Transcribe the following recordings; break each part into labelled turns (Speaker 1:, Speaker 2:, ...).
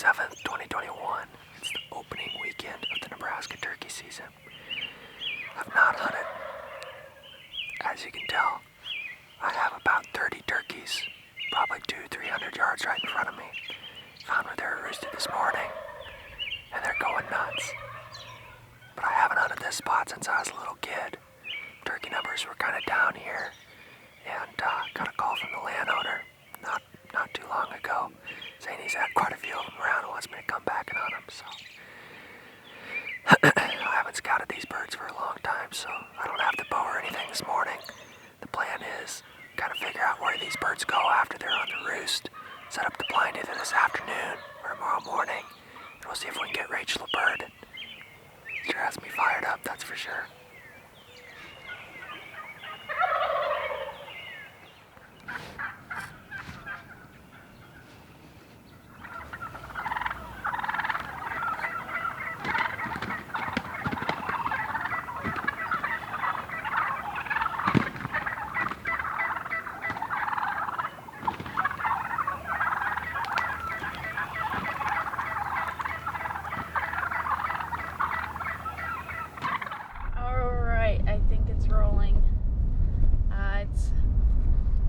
Speaker 1: 27th, 2021. It's the opening weekend of the Nebraska turkey season. I've not hunted. As you can tell, I have about 30 turkeys, probably 200-300 yards right in front of me. Found where they were roosted this morning, and they're going nuts. But I haven't hunted this spot since I was a little kid. Turkey numbers were kind of down here, and got a call from the landowner not too long ago, saying he's had quite a few of them around and wants me to come back and hunt them. So I haven't scouted these birds for a long time, so I don't have the bow or anything this morning. The plan is kind of figure out where these birds go after they're on the roost, set up the blind either this afternoon or tomorrow morning, and we'll see if we can get Rachel a bird. Sure has me fired up, that's for sure.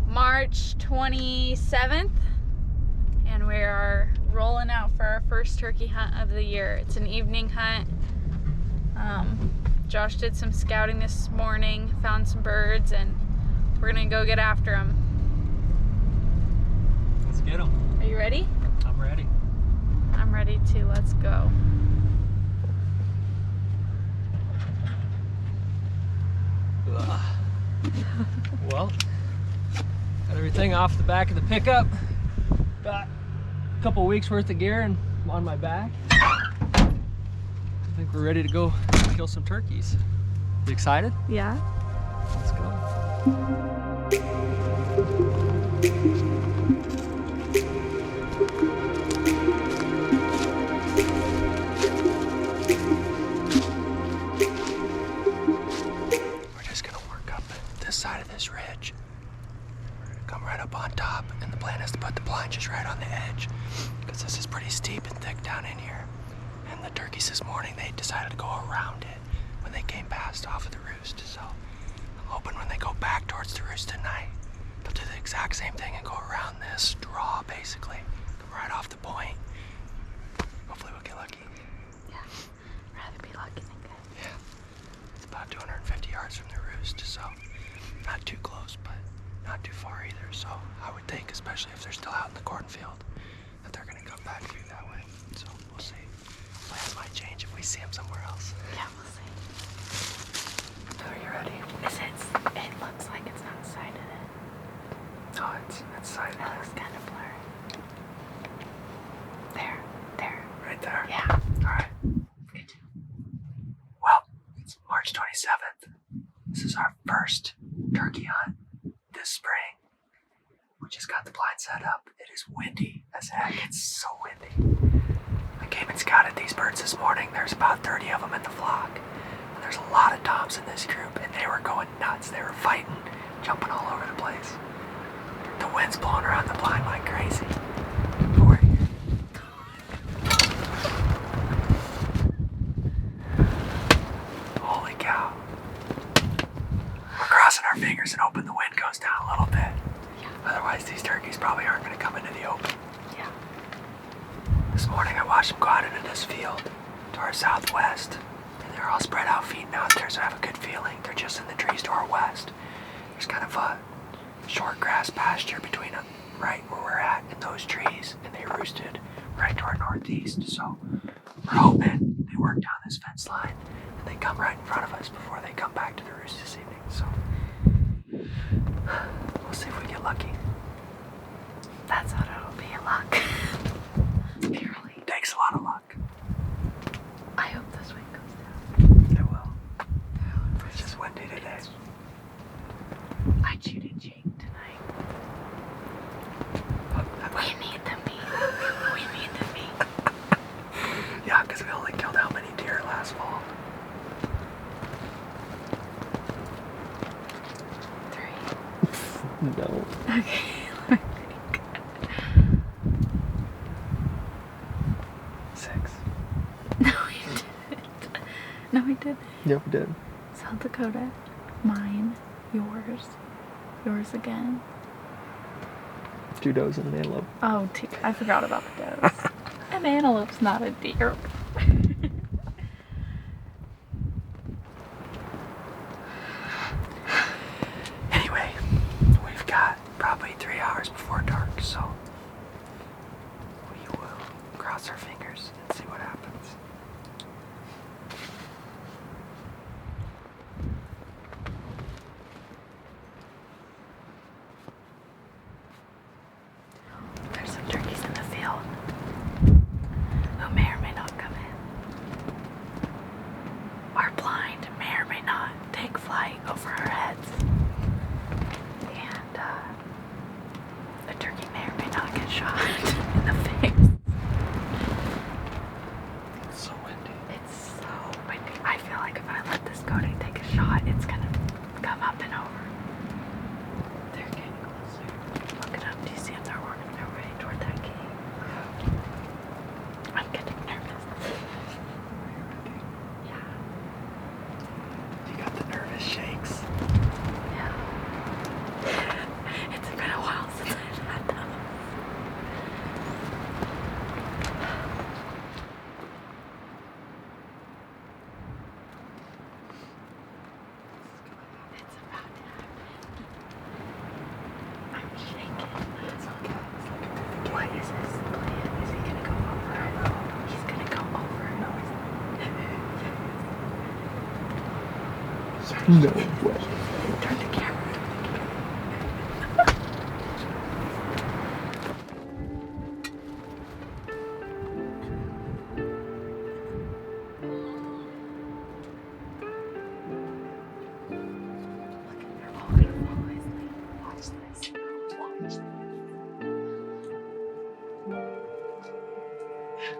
Speaker 2: March 27th, and we are rolling out for our first turkey hunt of the year. It's an evening hunt. Josh did some scouting this morning, found some birds, and we're gonna go get after them.
Speaker 1: Let's get them.
Speaker 2: Are you ready?
Speaker 1: I'm ready.
Speaker 2: I'm ready too. Let's go.
Speaker 3: Well, got everything off the back of the pickup. Got a couple weeks worth of gear and I'm on my back. I think we're ready to go kill some turkeys. You excited?
Speaker 2: Yeah.
Speaker 3: Let's go.
Speaker 1: Side of this ridge. We're gonna come right up on top, and the plan is to put the blind just right on the edge, because this is pretty steep and thick down in here. And the turkeys this morning, they decided to go around it when they came past off of the roost. So I'm hoping when they go back towards the roost tonight, they'll do the exact same thing and go around this draw, basically. Come right off the point. Hopefully we'll get lucky.
Speaker 2: Yeah, rather be lucky than good.
Speaker 1: Yeah, it's about 250 yards from the roost, so not too close, but not too far either. So I would think, especially if they're still out in the cornfield, that they're going to come back through that way. So we'll see. Plans might change if we see them somewhere else.
Speaker 2: Yeah, we'll see.
Speaker 1: Are you ready?
Speaker 2: It looks like it's not sighted in.
Speaker 1: Oh, it's sighted.
Speaker 2: It looks kind of blurry. There.
Speaker 1: Right there?
Speaker 2: Yeah.
Speaker 1: All right.
Speaker 2: Good.
Speaker 1: Well, it's March 27th. This is our first turkey hunt this spring. We just got the blind set up. It is windy as heck. It's so windy. I came and scouted these birds this morning. There's about 30 of them in the flock. And there's a lot of toms in this group, and they were going nuts. They were fighting, jumping all over the place. The wind's blowing around the blind like crazy. Don't worry. Holy cow. We're crossing our fingers and hoping the wind goes down a little bit.
Speaker 2: Yeah.
Speaker 1: Otherwise, these turkeys probably aren't going to come into the open.
Speaker 2: Yeah.
Speaker 1: This morning, I watched them go out into this field to our southwest, and they're all spread out feeding out there, so I have a good feeling they're just in the trees to our west. There's kind of a short grass pasture between them, right where we're at, and those trees, and they roosted right to our northeast. So we're hoping they work down this fence line and they come right in front of us before they come back to the roost this evening. So we'll see if we get lucky.
Speaker 2: That's what it'll be, luck. Barely.
Speaker 1: Takes a lot of luck.
Speaker 2: I hope this wind goes down.
Speaker 1: It will. It's just windy today.
Speaker 2: I chewed a Jake tonight. We need the meat. We need the meat.
Speaker 1: Yeah, because we only killed
Speaker 2: No, I didn't.
Speaker 3: Yep, we did.
Speaker 2: South Dakota, mine, yours again.
Speaker 3: 2 does and an antelope.
Speaker 2: Oh, I forgot about the does. An antelope's not a deer.
Speaker 1: Anyway, we've got probably 3 hours before dark, so we will cross our fingers and see what happens.
Speaker 2: There's some turkeys in the field who may or may not come in. Our blind may or may not take flight over our heads. And a turkey may or may not get shot in the face.
Speaker 3: It's so windy.
Speaker 2: It's so windy. I feel like if I let this go to take a shot, it's gonna come up and over. They're getting closer. Look it up. Do you see them? They're working their way toward that gate. I'm getting nervous. Yeah.
Speaker 1: You got the nervous shakes.
Speaker 2: Yeah. It's been a while since I've had those. It's about to happen. I'm shaking.
Speaker 1: It's okay. It's like a movie.
Speaker 2: What is his plan? Is he gonna go over? He's gonna go over.
Speaker 1: No, he's
Speaker 3: No way.
Speaker 2: Turn the camera. Look, they're all gonna follow his lead. Watch this. Watch this.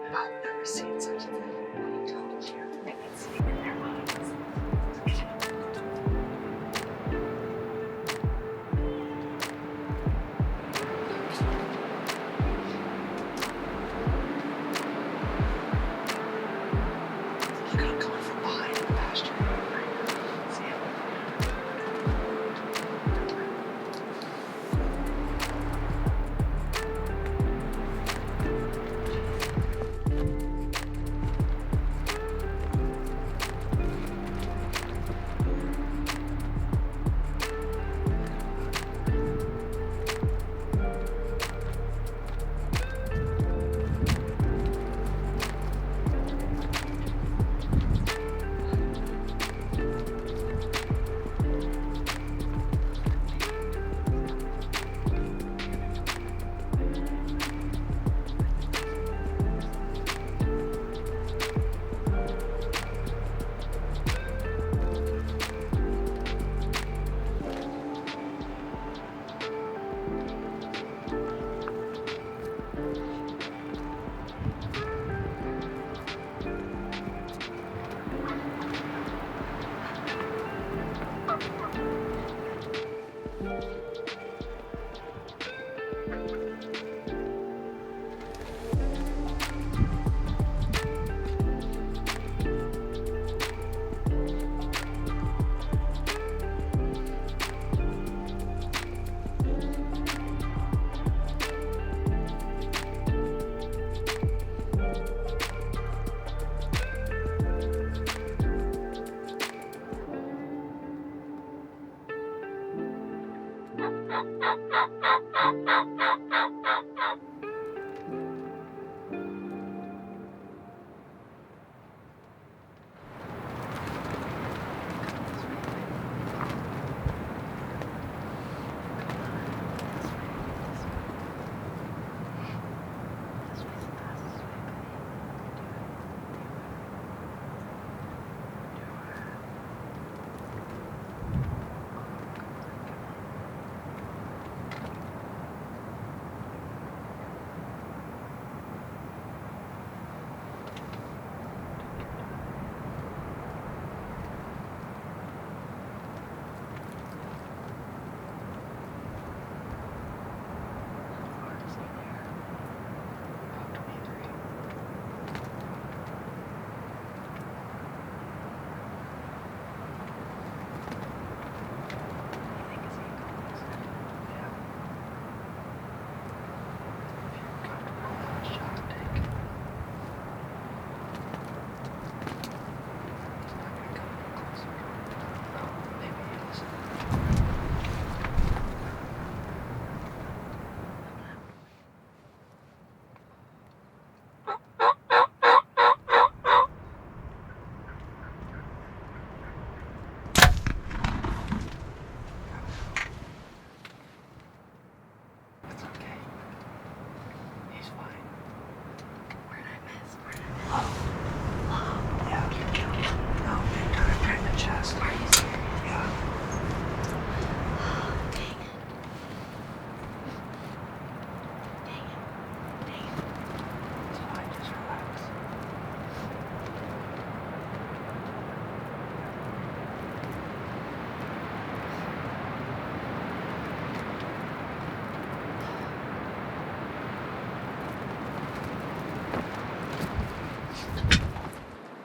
Speaker 1: I've never seen such a thing.
Speaker 2: I told you. I can see it in their eyes.
Speaker 1: Look at him coming from behind the pasture. See him?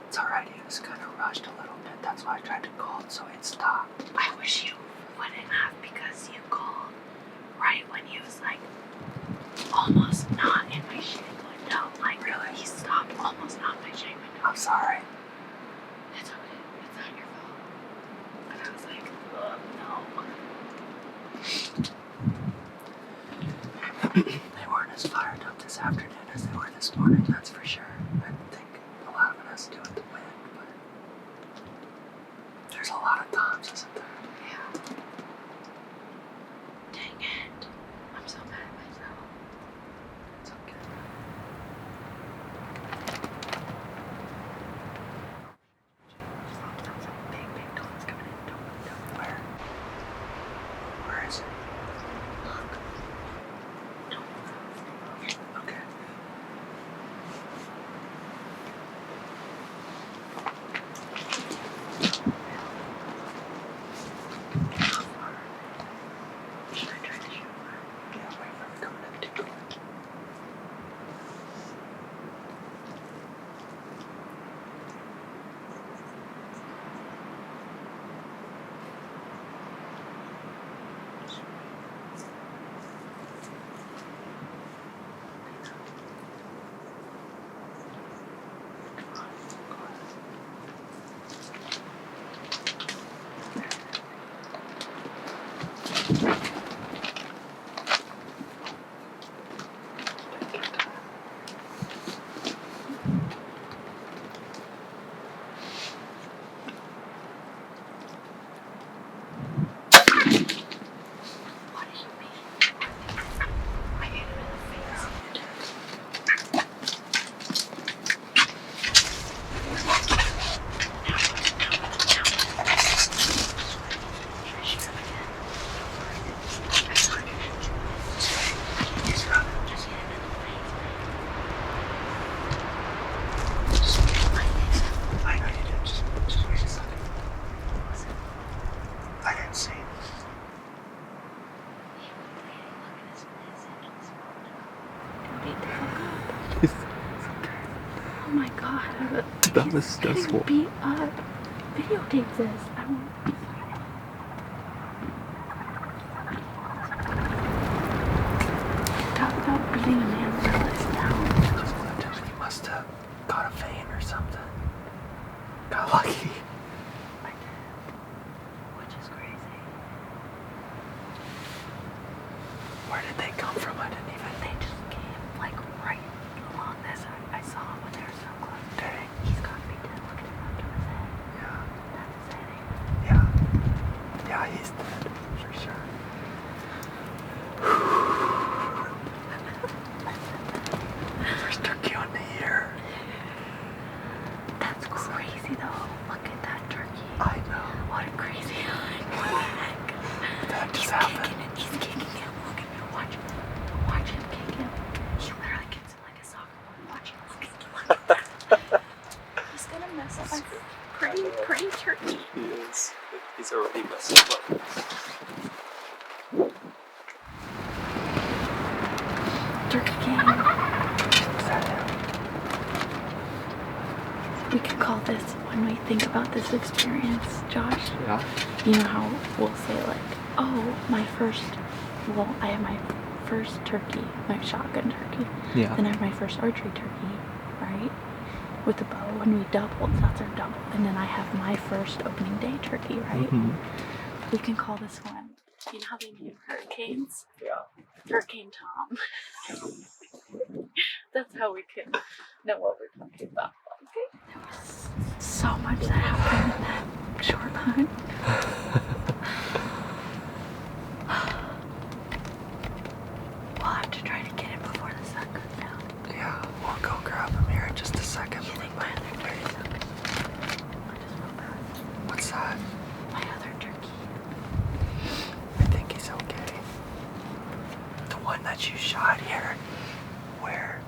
Speaker 1: It's alright, he was kind of rushed a little bit. That's why I tried to call it so he'd stop.
Speaker 2: I wish you wouldn't have, because you called right when he was like almost not in my shade window. Like,
Speaker 1: Really?
Speaker 2: he stopped almost not my shade window.
Speaker 1: I'm sorry.
Speaker 2: It's okay. It's not your fault. And I was like, oh, no.
Speaker 1: They weren't as fired up this afternoon as they were this morning, that's for sure. I think a lot of it has to do with the wind, but there's a lot of Toms, isn't there?
Speaker 2: Yeah. Dang it. I'm so mad at myself.
Speaker 1: It's okay.
Speaker 2: Some big Toms coming in. Don't.
Speaker 1: Where? Where is it?
Speaker 2: Look. Don't.
Speaker 1: Okay.
Speaker 2: Should I try to shoot one?
Speaker 1: Yeah, wait for it coming in too quick.
Speaker 2: What do you mean? I hit him in the face. Should I shoot him again? I saw him.
Speaker 1: He's running.
Speaker 2: Just hit him in the face.
Speaker 1: I know you did. Just wait a second. I didn't see.
Speaker 2: Oh my god.
Speaker 4: That was stressful.
Speaker 2: Beat up. Videotape this. I won't. Talk about beating a man realize down.
Speaker 1: He must have got a vein or something. Got lucky.
Speaker 2: I did. Which is crazy.
Speaker 1: Where did they come from? I didn't even.
Speaker 2: They just came like right along this. I saw him when they were so close.
Speaker 1: Dang.
Speaker 2: He's got to be dead. Look at him up to his head.
Speaker 1: Yeah.
Speaker 2: That's his head.
Speaker 1: Yeah. Yeah, he's dead. For sure. First turkey on the year.
Speaker 2: That's crazy though. Look at that turkey.
Speaker 1: I know.
Speaker 2: What a crazy line. What the heck?
Speaker 1: That just
Speaker 2: He's
Speaker 1: happened.
Speaker 2: kicking it. He's kicking him. Look at him. Watch him. Watch him kick him. He literally kicks him like a soccer ball. Watch him. Look. He's gonna mess up my pretty turkey.
Speaker 4: He is. He's already messing up.
Speaker 2: Turkey King.
Speaker 1: Is that him?
Speaker 2: We could call this, when we think about this experience, Josh,
Speaker 4: Yeah.
Speaker 2: you know how we'll say like, oh, I have my first turkey, my shotgun turkey.
Speaker 4: Yeah.
Speaker 2: Then I have my first archery turkey, right? With the bow, when we doubled, that's our double. And then I have my first opening day turkey, right?
Speaker 4: Mhm.
Speaker 2: We can call this one, you know how they name hurricanes?
Speaker 4: Yeah.
Speaker 2: Hurricane Tom. That's how we can know what we're talking about. Okay? There was so much that happened in that short time. We'll have to try to get it before the sun goes down.
Speaker 1: Yeah, we'll go grab him here in just a second.
Speaker 2: You think my other turkey's okay? I just feel bad.
Speaker 1: What's that?
Speaker 2: My other turkey.
Speaker 1: I think he's okay. The one that you shot here, where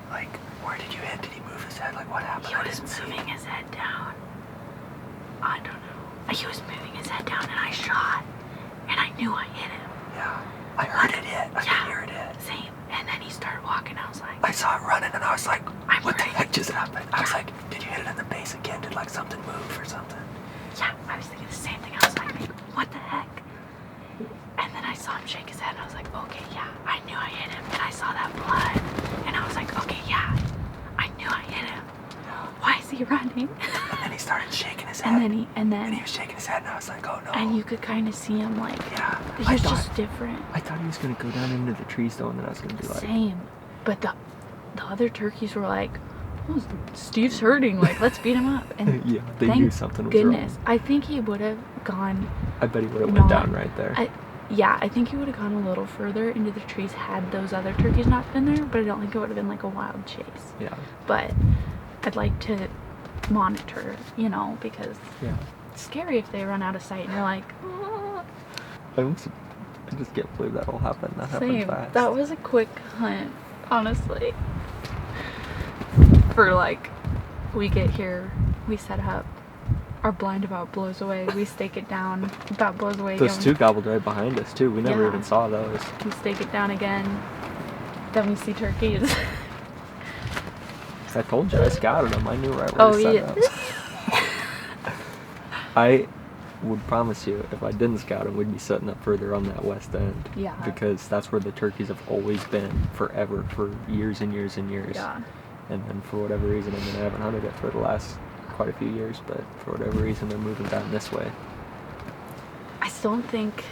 Speaker 1: did you hit? Did he move his head? Like, what happened?
Speaker 2: He was moving his head down. I don't know. He was moving his head down and I shot. And I knew I hit him.
Speaker 1: Yeah. I heard it hit. I could hear it hit.
Speaker 2: Same. And then he started walking. I was like,
Speaker 1: I saw it running and I was like,
Speaker 2: I'm
Speaker 1: what the
Speaker 2: ready.
Speaker 1: heck just happened. I was like, did you hit it in the base again? Did like something move or something?
Speaker 2: Yeah, I was thinking the same thing. I was like, what the heck? And then I saw him shake his head and I was like, okay, yeah, I knew I hit him. And I saw that blood and I was like, okay, yeah, I knew I hit him. Why is he running?
Speaker 1: And then he started shaking his head.
Speaker 2: And then
Speaker 1: he was shaking his head and I was like, oh no.
Speaker 2: and you could kind of see him like,
Speaker 1: Yeah.
Speaker 2: he was just different.
Speaker 3: I thought he was gonna go down into the trees though, and then I was gonna be like,
Speaker 2: Same. But the other turkeys were like, oh, Steve's hurting, like, let's beat him up. And
Speaker 3: yeah, they
Speaker 2: thank
Speaker 3: knew something was
Speaker 2: goodness.
Speaker 3: wrong.
Speaker 2: I think he would have gone,
Speaker 3: I bet he would have
Speaker 2: not-
Speaker 3: went down right there.
Speaker 2: I think he would have gone a little further into the trees had those other turkeys not been there, but I don't think it would have been like a wild chase.
Speaker 3: Yeah.
Speaker 2: But I'd like to monitor, you know, because
Speaker 3: Yeah.
Speaker 2: it's scary if they run out of sight and you're like, oh.
Speaker 3: I just can't believe that all happened. That happened
Speaker 2: Same.
Speaker 3: fast.
Speaker 2: That was a quick hunt, honestly. For like, we get here, we set up, our blind about blows away, we stake it down, about blows away
Speaker 3: Those
Speaker 2: again.
Speaker 3: two gobbled right behind us too. We never
Speaker 2: Yeah.
Speaker 3: even saw those.
Speaker 2: We stake it down again, then we see turkeys.
Speaker 3: 'Cause I told you I scouted them. I knew right where
Speaker 2: Oh,
Speaker 3: to set
Speaker 2: yeah.
Speaker 3: them. I would promise you, if I didn't scout them, we'd be setting up further on that west end.
Speaker 2: Yeah.
Speaker 3: Because that's where the turkeys have always been forever, for years and years and years.
Speaker 2: Yeah.
Speaker 3: And then for whatever reason, I mean, I haven't hunted it for the last quite a few years, but for whatever reason, they're moving down this way.
Speaker 2: I still don't think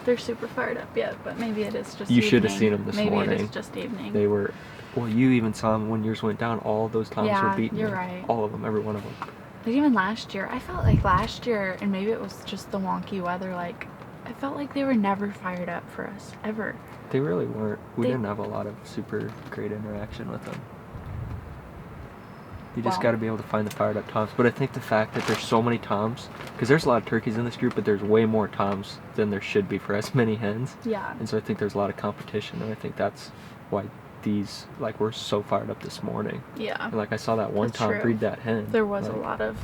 Speaker 2: they're super fired up yet, but maybe it is just
Speaker 3: You
Speaker 2: evening.
Speaker 3: should have seen them this
Speaker 2: maybe
Speaker 3: morning.
Speaker 2: Maybe it is just evening.
Speaker 3: They were, well, you even saw them when yours went down. All those toms
Speaker 2: Yeah,
Speaker 3: were beaten.
Speaker 2: you're right.
Speaker 3: All of them, every one of them.
Speaker 2: But even last year, I felt like last year, and maybe it was just the wonky weather, like, I felt like they were never fired up for us, ever.
Speaker 3: They really weren't. We
Speaker 2: They-
Speaker 3: didn't have a lot of super great interaction with them. You just
Speaker 2: Well-
Speaker 3: got to be able to find the fired up toms. But I think the fact that there's so many toms, because there's a lot of turkeys in this group, but there's way more toms than there should be for as many hens.
Speaker 2: Yeah.
Speaker 3: And so I think there's a lot of competition, and I think that's why these, like, we're so fired up this morning.
Speaker 2: Yeah.
Speaker 3: And like I saw that one
Speaker 2: That's
Speaker 3: tom
Speaker 2: true.
Speaker 3: breed that hen.
Speaker 2: There was a
Speaker 3: like,
Speaker 2: lot of.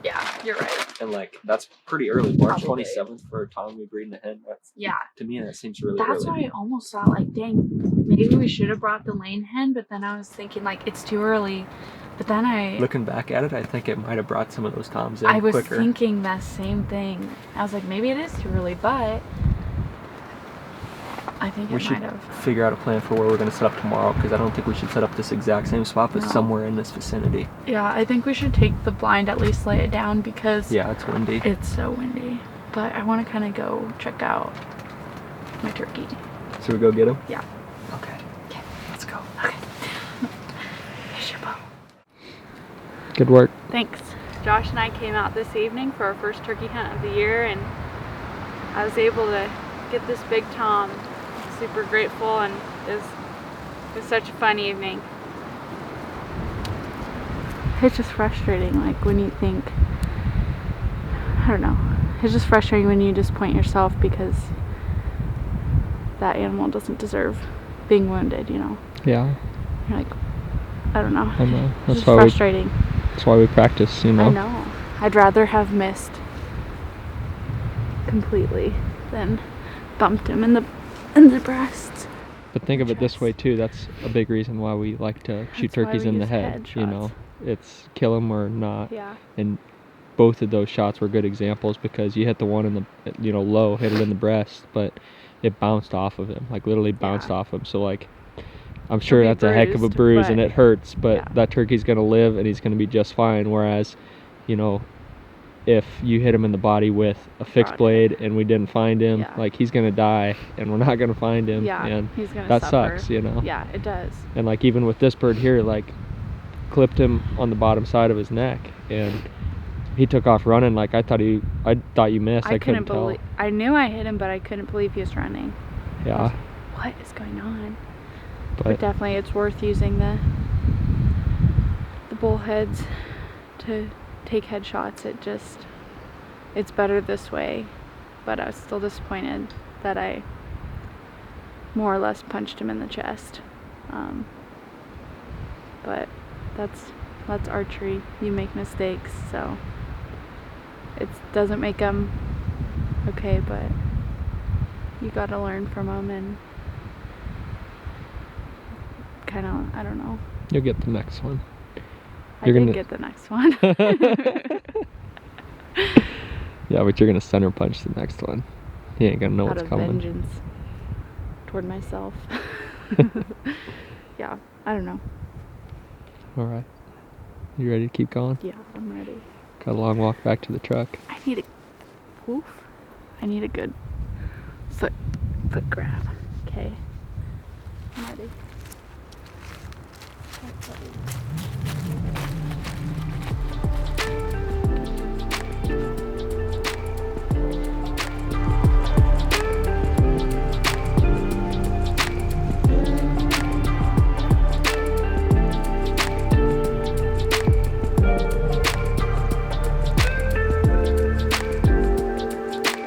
Speaker 2: Yeah, you're right.
Speaker 3: And like that's pretty early. March
Speaker 2: Probably.
Speaker 3: 27th for a tom we breeding a hen. That's,
Speaker 2: Yeah.
Speaker 3: to me, that seems really
Speaker 2: That's
Speaker 3: early.
Speaker 2: why I almost thought, like, dang, maybe we should have brought the lane hen, but then I was thinking, like, it's too early. But then
Speaker 3: Looking back at it, I think it might have brought some of those toms in
Speaker 2: I was
Speaker 3: quicker.
Speaker 2: thinking that same thing. I was like, maybe it is too early, but I think
Speaker 3: We
Speaker 2: it
Speaker 3: should
Speaker 2: might have.
Speaker 3: figure out a plan for where we're going to set up tomorrow, because I don't think we should set up this exact same spot, but
Speaker 2: No.
Speaker 3: somewhere in this vicinity.
Speaker 2: Yeah, I think we should take the blind, at least lay it down, because
Speaker 3: Yeah, it's windy.
Speaker 2: it's so windy. But I want to kind of go check out my turkey.
Speaker 3: Should we go get him?
Speaker 2: Yeah.
Speaker 3: Okay.
Speaker 2: Okay.
Speaker 3: Let's go.
Speaker 2: Okay. Here's your bow.
Speaker 3: Good work.
Speaker 2: Thanks. Josh and I came out this evening for our first turkey hunt of the year, and I was able to get this big tom. Super grateful, and it was such a fun evening. It's just frustrating, like, when you think, I don't know, it's just frustrating when you disappoint yourself because that animal doesn't deserve being wounded, you know.
Speaker 3: Yeah,
Speaker 2: You're like, I don't know.
Speaker 3: I know.
Speaker 2: It's
Speaker 3: That's
Speaker 2: just
Speaker 3: why
Speaker 2: frustrating.
Speaker 3: that's why we practice, you know.
Speaker 2: I know. I'd rather have missed completely than bumped him in the breast.
Speaker 3: But think of it this way too. That's a big reason why we like to shoot
Speaker 2: That's why
Speaker 3: turkeys
Speaker 2: we
Speaker 3: in the
Speaker 2: use
Speaker 3: head.
Speaker 2: head
Speaker 3: You know,
Speaker 2: shots.
Speaker 3: it's kill them or not.
Speaker 2: Yeah.
Speaker 3: And both of those shots were good examples, because you hit the one in the, you know, low, hit it in the breast, but it bounced off of him, like literally bounced
Speaker 2: Yeah.
Speaker 3: off him. So like, I'm sure
Speaker 2: be
Speaker 3: that's a heck of a
Speaker 2: bruised,
Speaker 3: bruise and
Speaker 2: but-
Speaker 3: it hurts, but
Speaker 2: yeah.
Speaker 3: that turkey's gonna live and he's gonna be just fine. Whereas, you know, if you hit him in the body with a fixed
Speaker 2: Broadhead.
Speaker 3: blade and we didn't find him,
Speaker 2: Yeah.
Speaker 3: like, he's gonna die and we're not gonna find him.
Speaker 2: Yeah,
Speaker 3: And
Speaker 2: he's gonna
Speaker 3: that
Speaker 2: suffer.
Speaker 3: sucks, you know.
Speaker 2: Yeah, it does.
Speaker 3: And like even with this bird here, like, clipped him on the bottom side of his neck and he took off running. Like, I thought you missed. I couldn't tell.
Speaker 2: believe. I knew I hit him, but I couldn't believe he was running.
Speaker 3: Yeah,
Speaker 2: What is going on? But
Speaker 3: but
Speaker 2: definitely, it's worth using the bullheads to take headshots. It's better this way. But I was still disappointed that I more or less punched him in the chest. But that's archery. You make mistakes, so it doesn't make them okay, but you gotta learn from them and kind of, I don't know.
Speaker 3: You'll get the next one.
Speaker 2: I
Speaker 3: You're
Speaker 2: did
Speaker 3: gonna-
Speaker 2: get the next one.
Speaker 3: Yeah, but you're gonna center punch the next one. He ain't gonna know
Speaker 2: Out
Speaker 3: what's
Speaker 2: of
Speaker 3: coming.
Speaker 2: vengeance toward myself. Yeah, I don't know.
Speaker 3: All right. You ready to keep going?
Speaker 2: Yeah, I'm ready.
Speaker 3: Got a long walk back to the truck.
Speaker 2: I need a good foot grab. Okay. I'm ready.